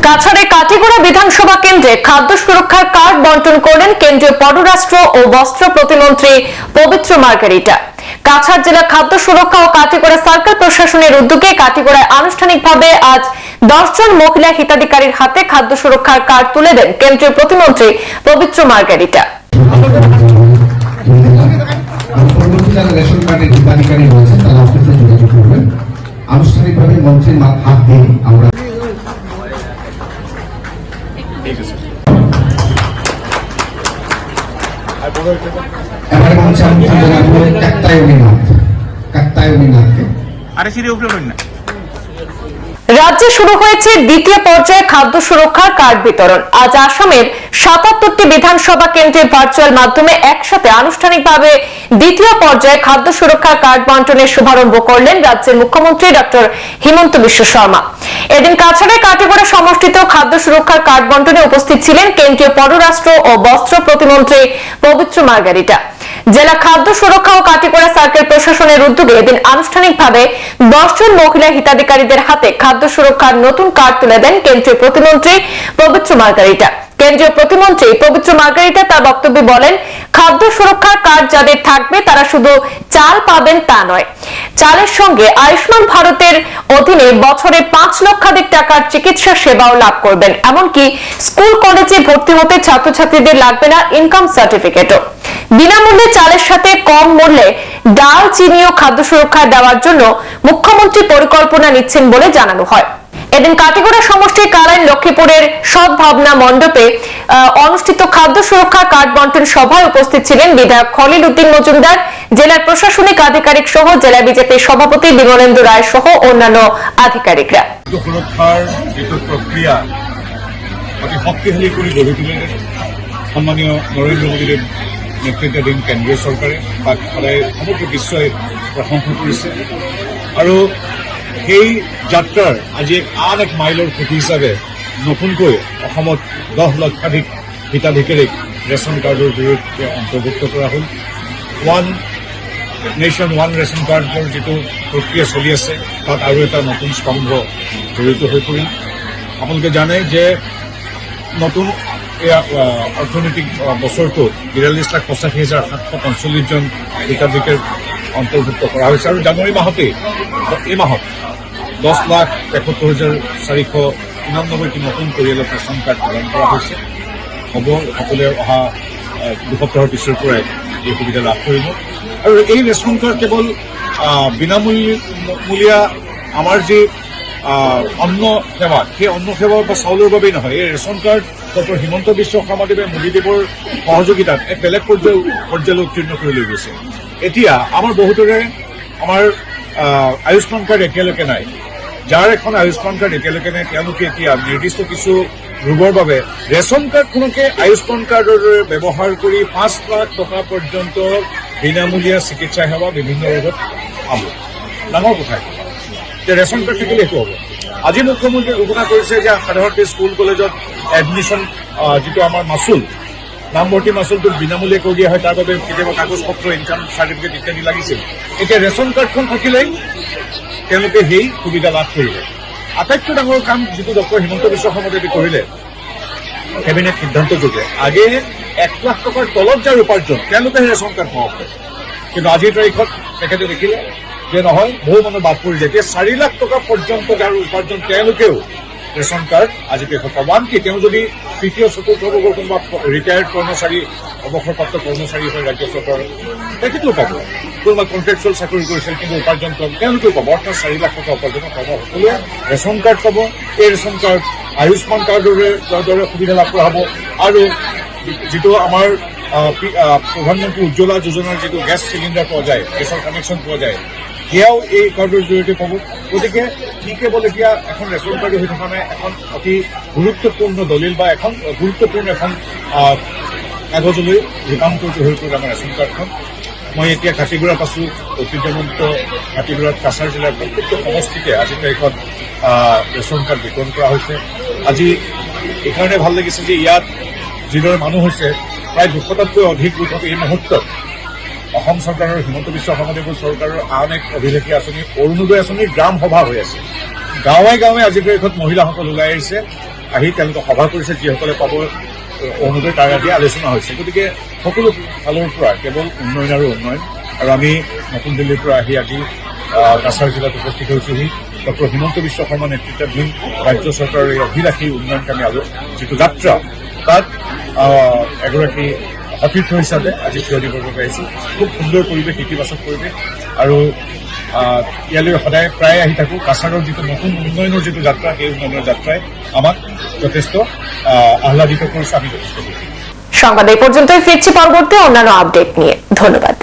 কাছাড়ে কাটিগড়া বিধানসভা কেন্দ্রে খাদ্য সুরক্ষার কার্ড বন্টন করলেন কেন্দ্রীয় পররাষ্ট্র ও বস্ত্র প্রতিমন্ত্রী পবিত্র মার্গারিটা। কাছাড় জেলা খাদ্য সুরক্ষা ও কাটিগড়া সার্কেল প্রশাসনের উদ্যোগে কাটিগড়ায় আনুষ্ঠানিকভাবে আজ 10 জন মহিলা হিতাধিকারীর হাতে খাদ্য সুরক্ষার কার্ড তুলে দেন কেন্দ্রীয় প্রতিমন্ত্রী পবিত্র মার্গারিটা। আনুষ্ঠানিকভাবে মন্ত্রীর হাত দিয়ে আমরা রাজ্যে শুরু হয়েছে দ্বিতীয় পর্যায়ে খাদ্য সুরক্ষার কার্ড বিতরণ। আজ আসামের ৭৭টি বিধানসভা কেন্দ্রের ভার্চুয়াল মাধ্যমে একসাথে আনুষ্ঠানিকভাবে দ্বিতীয় পর্যায়ে খাদ্য সুরক্ষার কার্ড বন্টনের শুভারম্ভ করলেন রাজ্যের মুখ্যমন্ত্রী ডক্টর হিমন্ত বিশ্ব শর্মা। এদিন কাছাড়ে কাটিগড়া সমষ্টিত খাদ্য সুরক্ষার কার্ড বন্টনে উপস্থিত ছিলেন কেন্দ্রীয় পররাষ্ট্র ও বস্ত্র প্রতিমন্ত্রী পবিত্র মার্গারিটা। জেলা খাদ্য সুরক্ষা ও কাটিগড়া সার্কেল প্রশাসনের উদ্যোগে এদিন আনুষ্ঠানিকভাবে 10 জন মহিলা হিতাধিকারীদের হাতে খাদ্য সুরক্ষার নতুন কার্ড তুলে দেন কেন্দ্রীয় প্রতিমন্ত্রী পবিত্র মার্গারিটা। কেন্দ্রীয় প্রতিমন্ত্রী পবিত্র মার্গারিটা তার বক্তব্যে বলেন, খাদ্য সুরক্ষার কার্ড যাদের থাকবে তারা শুধু চাল পাবেন তা নয়, চালের সঙ্গে আয়ুষ্মান ভারতের অধীনে বছরে 5 লক্ষাধিক টাকার চিকিৎসা সেবাও লাভ করবেন। এমনকি স্কুল কলেজে ভর্তি হতে ছাত্রছাত্রীদের লাগবে না ইনকাম সার্টিফিকেটও। বিনামূল্যে চালের সাথে কম মূল্যে ডাল, চিনি ও খাদ্য সুরক্ষা দেওয়ার জন্য মুখ্যমন্ত্রী পরিকল্পনা নিচ্ছেন বলে জানানো হয়। এদিন কাটিগড়া সমষ্টির কালাইন লক্ষ্মীপুরের সদ্ভাবনা মণ্ডপে অনুষ্ঠিত খাদ্য সুরক্ষা কার্ড বন্টন সভায় উপস্থিত ছিলেন বিধায়ক খলিল উদ্দিন মজুমদার, জেলার প্রশাসনিক আধিকারিক সহ জেলা বিজেপির সভাপতি বিমলেন্দু রায় সহ অন্যান্য আধিকারিকরা। সুরক্ষার প্রক্রিয়া অতি শক্তিশালী করে গড়ে তুলিলে সম্মানীয় নরেন্দ্র মোদীর নেতৃত্বাধীন কেন্দ্ৰীয় চৰকাৰে তাক সদায় সমগ্ৰ বিশ্বই প্ৰশংসা কৰিছে আৰু সেই যাত্ৰাৰ আজি আন এক মাইলৰ খুঁটি হিচাপে নতুনকৈ অসমত 10 লক্ষাধিক হিতাধিকাৰীক ৰেচন কাৰ্ডৰ জৰিয়তে অন্তৰ্ভুক্ত কৰা হ'ল। ওৱান নেশ্যন ওৱান ৰেচন কাৰ্ডৰ যিটো প্ৰক্ৰিয়া চলি আছে তাত আৰু এটা নতুন স্তম্ভ জড়িত হৈ পৰিল। আপোনালোকে জানে যে নতুন অৰ্থনৈতিক বছৰটোত 42,85,745 জন হিতাধিকাৰীক অন্তৰ্ভুক্ত কৰা হৈছে আৰু জানুৱাৰী মাহতেই এই মাহত 10,73,499টি নতুন পৰিয়ালক ৰেচন কাৰ্ড প্ৰদান কৰা হৈছে। হ'ব সকলোৱে অহা 2 সপ্তাহৰ পিছৰ পৰাই এই সুবিধা লাভ কৰিব। আৰু এই ৰেচন কাৰ্ড কেৱল বিনামূলীয়া আমাৰ যি অন্ন সেৱা, সেই অন্ন সেৱা বা চাউলৰ বাবেই নহয়, এই ration card doctor Himanta Biswa শৰ্মাদেৱে মোদীদেৱৰ সহযোগিতাত এক বেলেগ পৰ্যায়লৈ উত্তীৰ্ণ কৰি লৈ গৈছে। এতিয়া আমাৰ বহুতৰে আমাৰ আয়ুষ্মান কাৰ্ড এতিয়ালৈকে নাই। যাৰ এখন আয়ুষ্মান কাৰ্ড এতিয়ালৈকে নাই তেওঁলোকে এতিয়া নিৰ্দিষ্ট কিছু ৰোগৰ বাবে ৰেচন কাৰ্ডখনকে আয়ুষ্মান কাৰ্ডৰ দৰে ব্যৱহাৰ কৰি 5 লাখ টকা পৰ্যন্ত বিনামূলীয়া চিকিৎসা সেৱা বিভিন্ন ৰোগত পাব। ডাঙৰ কথা যে ৰেচন কাৰ্ড থাকিলে সেইটো হ'ব। আজি মুখ্যমন্ত্ৰীয়ে ঘোষণা কৰিছে যে সাধাৰণতে স্কুল কলেজত এডমিশ্যন যিটো আমাৰ মাচুল, নামভৰ্তি মাচুলটো বিনামূলীয়া কৰি দিয়া হয়, তাৰ বাবে কেতিয়াবা কাগজ পত্ৰ, ইনকাম চাৰ্টিফিকেট ইত্যাদি লাগিছিল। এতিয়া ৰেচন কাৰ্ডখন থাকিলেই তেওঁলোকে সেই সুবিধা লাভ কৰিব। আটাইতকৈ ডাঙৰ কাম যিটো ডক্টৰ হিমন্ত বিশ্ব শৰ্মাদেৱে কৰিলে কেবিনেট সিদ্ধান্তযোগে, আগে 1 লাখ টকাৰ তলত যাৰ উপাৰ্জন তেওঁলোকেহে ৰেচন কাৰ্ড পাব পাৰে, কিন্তু আজিৰ তাৰিখত তেখেতে দেখিলে যে নহয়, বহু মানুহ বাদ পৰি যায়। এতিয়া 4 লাখ টকা পৰ্যন্ত যাৰ উপাৰ্জন তেওঁলোকেও ৰেচন কাৰ্ড আজি দেশত পাব। আনকি তেওঁ যদি তৃতীয় চতুৰ্থ বৰ্গৰ কোনোবা ৰিটায়াৰ্ড কৰ্মচাৰী, অৱসৰপ্ৰাপ্ত কৰ্মচাৰী হয় ৰাজ্য চৰকাৰৰ, তেখেতেও পাব। কোনোবা কণ্ট্ৰেকচুৱেল চাকৰি কৰিছিল কিন্তু উপাৰ্জন কম, তেওঁলোকেও পাব। অৰ্থাৎ 4 লাখ টকা উপাৰ্জনৰ পাব সকলোৱে ৰেচন কাৰ্ড পাব। এই ৰেচন কাৰ্ড আয়ুষ্মান কাৰ্ডৰ দৰে সুবিধা লাভ কৰা হ'ব। আৰু যিটো আমাৰ প্ৰধানমন্ত্ৰী উজ্জ্বলা যোজনাৰ যিটো গেছ চিলিণ্ডাৰ পোৱা যায়, গেছৰ কানেকশ্যন পোৱা যায়, সেয়াও এই কাৰ্ডৰ জৰিয়তে পাব। গতিকে কি কেৱল এতিয়া এখন ৰেচন কাৰ্ড হৈ থকা নাই, এখন অতি গুৰুত্বপূৰ্ণ দলিল বা এখন গুৰুত্বপূৰ্ণ এখন কাগজলৈ ৰূপান্তৰিত হৈ পৰিল আমাৰ ৰেচন কাৰ্ডখন। মই এতিয়া কাটিগড়াত আছোঁ, ঐতিহ্যমণ্ডিত কাটিগড়াত কাছাৰ জিলাৰ প্ৰত্যেকটো সমষ্টিতে আজিৰ তাৰিখত ৰেচন কাৰ্ড বিতৰণ কৰা হৈছে। আজি এইকাৰণে ভাল লাগিছে যে ইয়াত যিদৰে মানুহ হৈছে, প্ৰায় 200টাতকৈ অধিক লোকক এই মুহূৰ্তত অসম চৰকাৰৰ হিমন্ত বিশ্ব শৰ্মাদেৱৰ চৰকাৰৰ আন এক অভিলেখী আঁচনি অৰুণোদয় আঁচনিৰ গ্ৰাম সভা হৈ আছে। গাঁৱে গাঁৱে আজিৰ তাৰিখত মহিলাসকল ওলাই আহিছে আহি তেওঁলোকে সভা কৰিছে, যিসকলে পাব অৰুণোদয় তাৰ আজি আলোচনা হৈছে। গতিকে সকলো ফালৰ পৰা কেৱল উন্নয়ন আৰু উন্নয়ন। আৰু আমি নতুন দিল্লীৰ পৰা আহি আজি কাছাৰ জিলাত উপস্থিত হৈছোহি। ডক্টৰ হিমন্ত বিশ্ব শৰ্মা নেতৃত্বাধীন ৰাজ্য চৰকাৰৰ এই অভিলাষী উন্নয়নকামী যিটো যাত্ৰা, তাত এগৰাকী সতীৰ্থ হিচাপে আজি থিয় দিবৰ বাবে আহিছোঁ। খুব সুন্দৰ পৰিৱেশ, ইতিবাচক পৰিৱেশ, আৰু ইয়ালৈ সদায় প্ৰায় আহি থাকোঁ। কাছাৰৰ যিটো নতুন উন্নয়নৰ যিটো যাত্ৰা, সেই উন্নয়নৰ যাত্ৰাই আমাক যথেষ্ট আহ্লাদিত কৰিছে, আমি যথেষ্ট খুশি। সংবাদ এই পৰ্যন্তই, ফিৰছি পৰবৰ্তী অন্যান্য আপডেট নিয়ে। ধন্যবাদ।